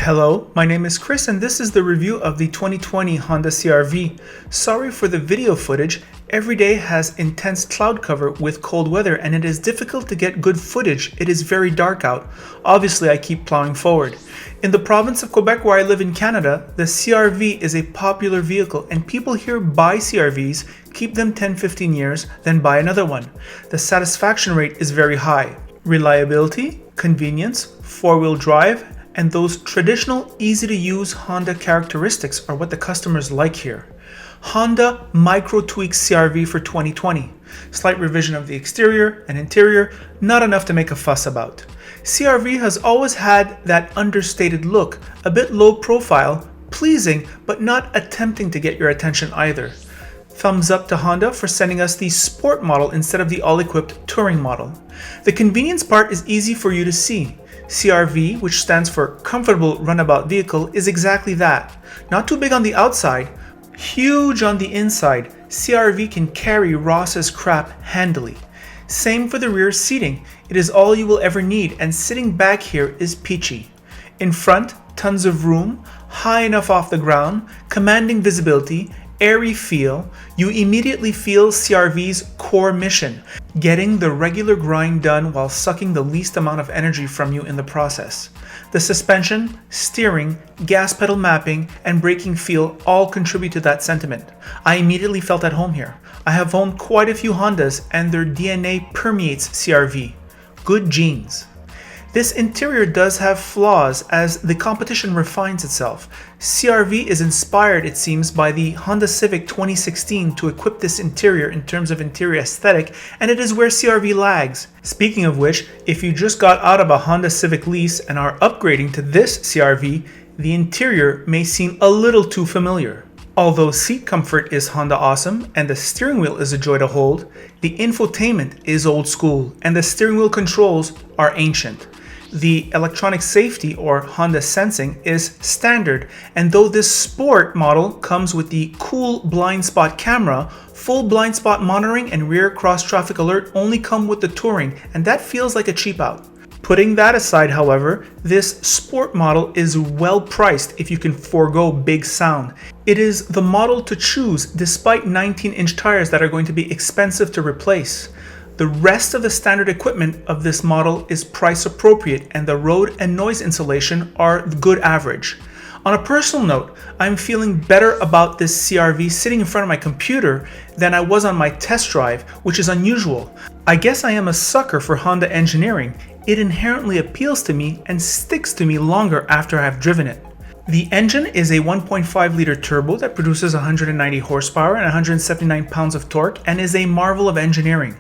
Hello, my name is Chris and this is the review of the 2020 Honda CR-V. Sorry for the video footage. Every day has intense cloud cover with cold weather and it is difficult to get good footage. It is very dark out. Obviously, I keep plowing forward. In the province of Quebec where I live in Canada, the CR-V is a popular vehicle and people here buy CR-Vs, keep them 10-15 years, then buy another one. The satisfaction rate is very high. Reliability, convenience, four-wheel drive, and those traditional, easy-to-use Honda characteristics are what the customers like here. Honda micro tweaks CR-V for 2020. Slight revision of the exterior and interior, not enough to make a fuss about. CR-V has always had that understated look, a bit low profile, pleasing, but not attempting to get your attention either. Thumbs up to Honda for sending us the sport model instead of the all-equipped touring model. The convenience part is easy for you to see. CR-V, which stands for Comfortable Runabout Vehicle, is exactly that. Not too big on the outside, huge on the inside. CR-V can carry Ross's crap handily. Same for the rear seating. It is all you will ever need, and sitting back here is peachy. In front, tons of room, high enough off the ground, commanding visibility, airy feel. You immediately feel CR-V's core mission, getting the regular grind done while sucking the least amount of energy from you in the process. The suspension, steering, gas pedal mapping, and braking feel all contribute to that sentiment. I immediately felt at home here. I have owned quite a few Hondas and their DNA permeates CR-V. Good genes. This interior does have flaws as the competition refines itself. CR-V is inspired, it seems, by the Honda Civic 2016 to equip this interior in terms of interior aesthetic, and it is where CR-V lags. Speaking of which, if you just got out of a Honda Civic lease and are upgrading to this CR-V, the interior may seem a little too familiar. Although seat comfort is Honda awesome and the steering wheel is a joy to hold, the infotainment is old school and the steering wheel controls are ancient. The electronic safety or Honda sensing is standard, and though this sport model comes with the cool blind spot camera, full blind spot monitoring and rear cross traffic alert only come with the touring, and that feels like a cheap out. Putting that aside, however, this sport model is well priced if you can forego big sound. It is the model to choose despite 19-inch tires that are going to be expensive to replace. The rest of the standard equipment of this model is price appropriate and the road and noise insulation are good average. On a personal note, I'm feeling better about this CR-V sitting in front of my computer than I was on my test drive, which is unusual. I guess I am a sucker for Honda engineering. It inherently appeals to me and sticks to me longer after I've driven it. The engine is a 1.5 liter turbo that produces 190 horsepower and 179 pounds of torque and is a marvel of engineering.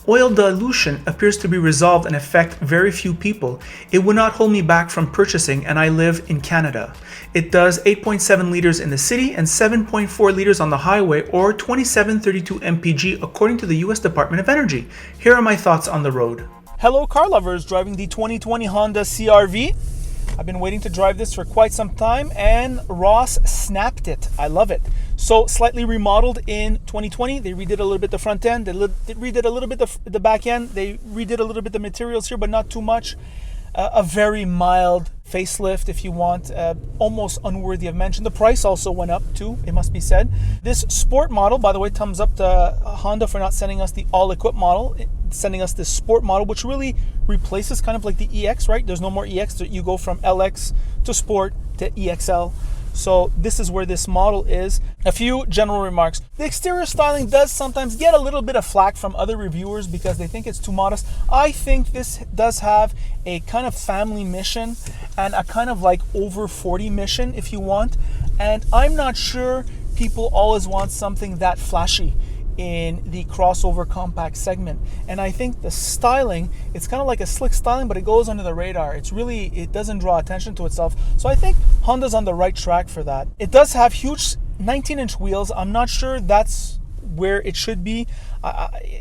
Oil dilution appears to be resolved and affect very few people. It would not hold me back from purchasing, and I live in Canada. It does 8.7 liters in the city and 7.4 liters on the highway, or 2732 mpg according to the US Department of Energy. Here are my thoughts on the road. Hello car lovers driving the 2020 Honda CR-V. I've been waiting to drive this for quite some time and Ross snapped it. I love it. So slightly remodeled in 2020. They redid a little bit the front end. They redid a little bit the back end. They redid a little bit the materials here, but not too much. A very mild facelift if you want, almost unworthy of mention. The price also went up too, it must be said. This sport model, by the way, thumbs up to Honda for not sending us the all-equipped model, sending us this sport model, which really replaces kind of like the EX, right? There's no more EX, you go from LX to Sport to EXL. So this is where this model is. A few general remarks. The exterior styling does sometimes get a little bit of flack from other reviewers because they think it's too modest. I think this does have a kind of family mission and a kind of like over 40 mission if you want. And I'm not sure people always want something that flashy in the crossover compact segment. And I think the styling, it's kind of like a slick styling, but it goes under the radar. It doesn't draw attention to itself. So I think Honda's on the right track for that. It does have huge 19-inch wheels. I'm not sure that's where it should be.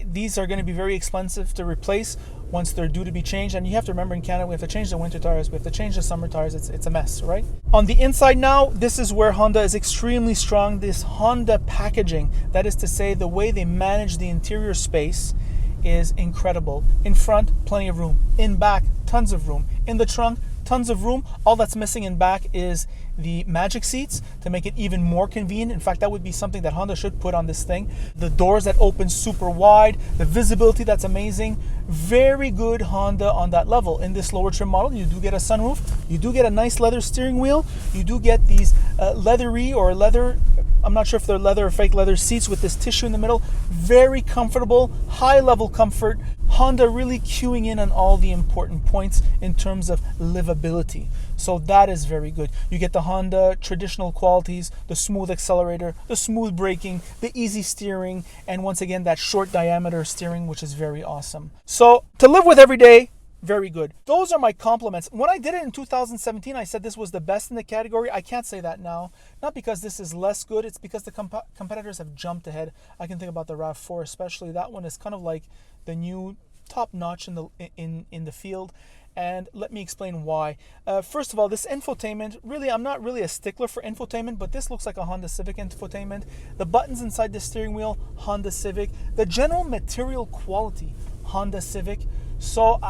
These are going to be very expensive to replace once they're due to be changed. And you have to remember, in Canada, we have to change the winter tires, we have to change the summer tires. It's a mess, right? On the inside now, this is where Honda is extremely strong. This Honda packaging, that is to say, the way they manage the interior space is incredible. In front, plenty of room. In back, tons of room. In the trunk, tons of room. All that's missing in back is the magic seats to make it even more convenient. In fact, that would be something that Honda should put on this thing. The doors that open super wide, the visibility that's amazing. Very good Honda on that level. In this lower trim model, you do get a sunroof, you do get a nice leather steering wheel, you do get these leathery or leather, I'm not sure if they're leather or fake leather seats with this tissue in the middle. Very comfortable, high level comfort. Honda really cueing in on all the important points in terms of livability. So that is very good. You get the Honda traditional qualities, the smooth accelerator, the smooth braking, the easy steering, and once again that short diameter steering, which is very awesome. So to live with every day, very good. Those are my compliments. When I did it in 2017, I said this was the best in the category. I can't say that now. Not because this is less good, it's because the competitors have jumped ahead. I can think about the RAV4 especially. That one is kind of like the new top notch in the field. And let me explain why. First of all, this infotainment, really, I'm not really a stickler for infotainment, but this looks like a Honda Civic infotainment. The buttons inside the steering wheel, Honda Civic. The general material quality, Honda Civic. So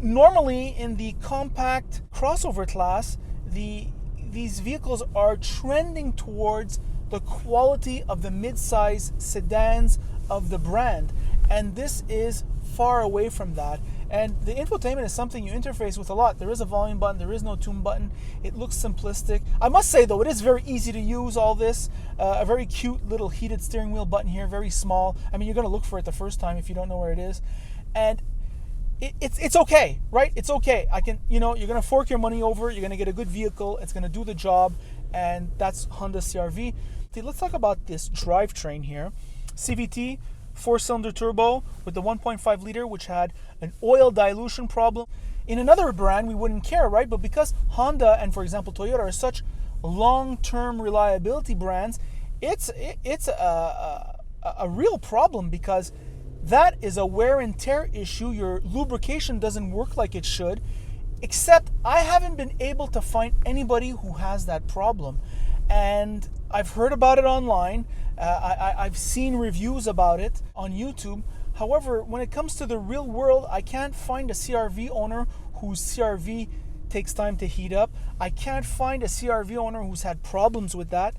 normally in the compact crossover class, these vehicles are trending towards the quality of the mid-size sedans of the brand. And this is far away from that. And the infotainment is something you interface with a lot. There is a volume button, there is no tune button. It looks simplistic. I must say though, it is very easy to use all this. A very cute little heated steering wheel button here, very small. I mean, you're gonna look for it the first time if you don't know where it is. And it's okay, right? It's okay. You're gonna fork your money over, you're gonna get a good vehicle, it's gonna do the job, and that's Honda CR-V. Let's talk about this drivetrain here. CVT, 4-cylinder turbo with the 1.5 liter, which had an oil dilution problem. In another brand, we wouldn't care, right? But because Honda and, for example, Toyota are such long-term reliability brands, it's a real problem because that is a wear and tear issue. Your lubrication doesn't work like it should, except I haven't been able to find anybody who has that problem. And I've heard about it online. I've seen reviews about it on YouTube. However, when it comes to the real world, I can't find a CR-V owner whose CR-V takes time to heat up. I can't find a CR-V owner who's had problems with that.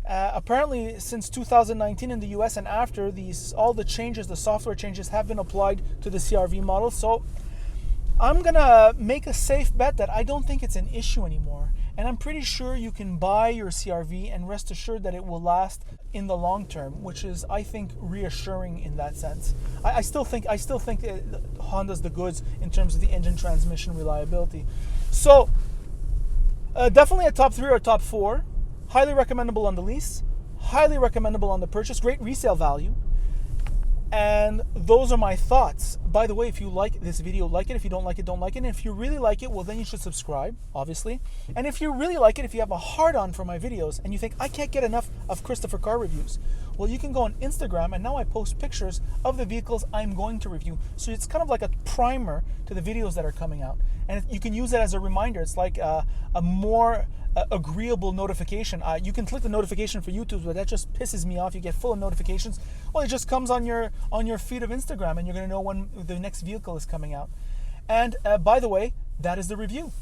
Apparently, since 2019 in the US and after, all the changes, the software changes have been applied to the CR-V model. So I'm gonna make a safe bet that I don't think it's an issue anymore. And I'm pretty sure you can buy your CR-V and rest assured that it will last in the long term, which is, I think, reassuring in that sense. I still think Honda's the goods in terms of the engine transmission reliability. So definitely a top 3 or top 4. Highly recommendable on the lease. Highly recommendable on the purchase. Great resale value. And those are my thoughts. By the way, if you like this video, like it. If you don't like it, don't like it. And if you really like it, well, then you should subscribe, obviously. And if you really like it, if you have a hard-on for my videos and you think, I can't get enough of Christopher car reviews, well, you can go on Instagram, and now I post pictures of the vehicles I'm going to review. So it's kind of like a primer to the videos that are coming out. And you can use it as a reminder. It's like a more agreeable notification. You can click the notification for YouTube, but that just pisses me off. You get full of notifications. Well, it just comes on your feed of Instagram, and you're going to know when the next vehicle is coming out. And by the way, that is the review.